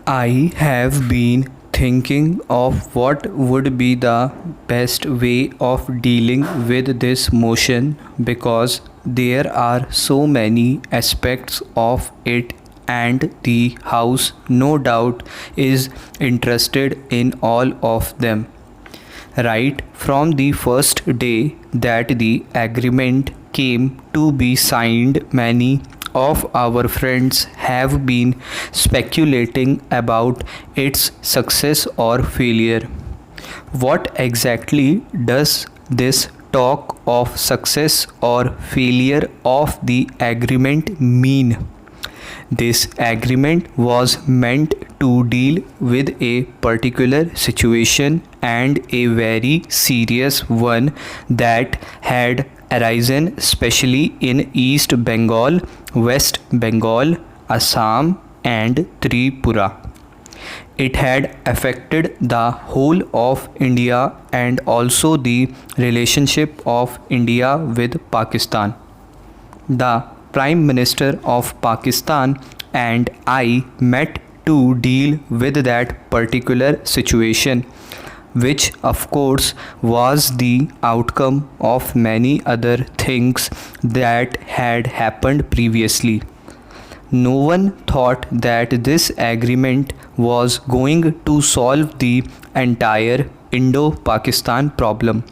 I have been thinking of what would be the best way of dealing with this motion because there are so many aspects of it, and the house no doubt is interested in all of them. Right from the first day that the agreement came to be signed, many of our friends have been speculating about its success or failure. What exactly does this talk of success or failure of the agreement mean? This agreement was meant to deal with a particular situation, and a very serious one, that had arisen especially in East Bengal, West Bengal, Assam, and Tripura. It had affected the whole of India and also the relationship of India with Pakistan. The Prime Minister of Pakistan and I met to deal with that particular situation, which of course was the outcome of many other things that had happened previously. No one thought that this agreement was going to solve the entire Indo Pakistan problem.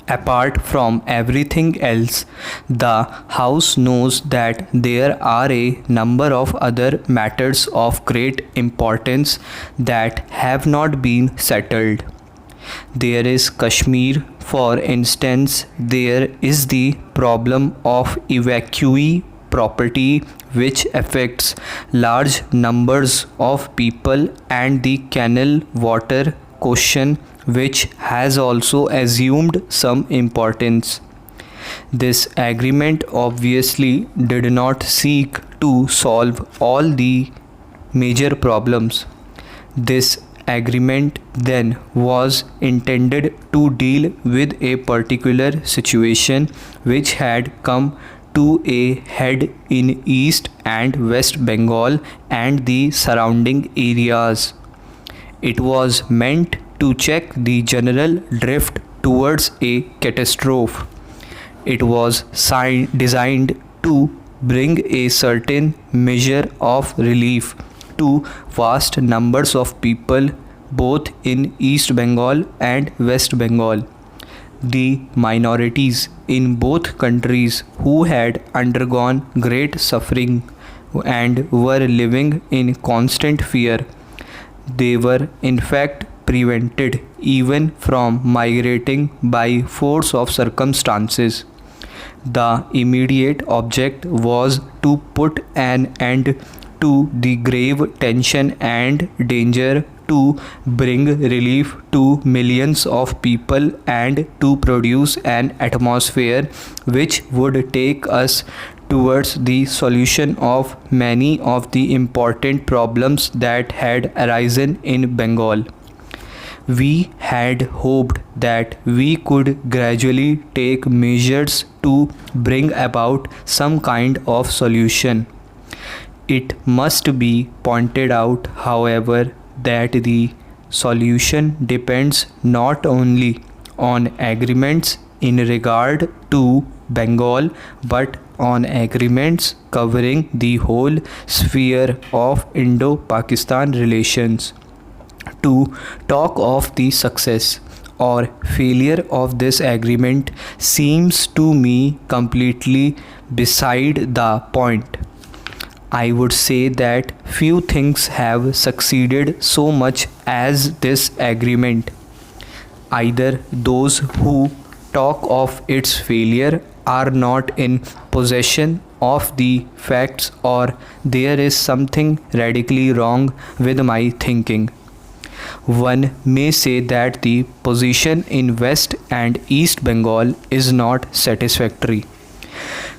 Apart from everything else, the House knows that there are a number of other matters of great importance that have not been settled. There is Kashmir, for instance. There is the problem of evacuee property, which affects large numbers of people, and the canal water question, which has also assumed some importance. This agreement obviously did not seek to solve all the major problems. This agreement then was intended to deal with a particular situation which had come to a head in East and West Bengal and the surrounding areas. It was meant to check the general drift towards a catastrophe. It was designed to bring a certain measure of relief to vast numbers of people both in East Bengal and West Bengal. The minorities in both countries who had undergone great suffering and were living in constant fear. They were in fact prevented even from migrating by force of circumstances. The immediate object was to put an end to the grave tension and danger, to bring relief to millions of people, and to produce an atmosphere which would take us towards the solution of many of the important problems that had arisen in Bengal. We had hoped that we could gradually take measures to bring about some kind of solution. It must be pointed out, however, that the solution depends not only on agreements in regard to Bengal but on agreements covering the whole sphere of Indo-Pakistan relations. To talk of the success or failure of this agreement seems to me completely beside the point. I would say that few things have succeeded so much as this agreement. Either those who talk of its failure are not in possession of the facts, or there is something radically wrong with my thinking. One may say that the position in West and East Bengal is not satisfactory.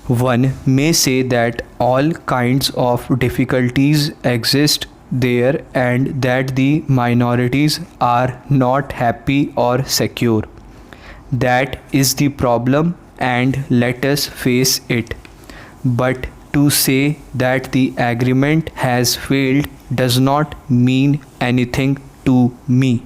One may say that all kinds of difficulties exist there and that the minorities are not happy or secure. That is the problem, and let us face it. But To say that the agreement has failed does not mean anything to me.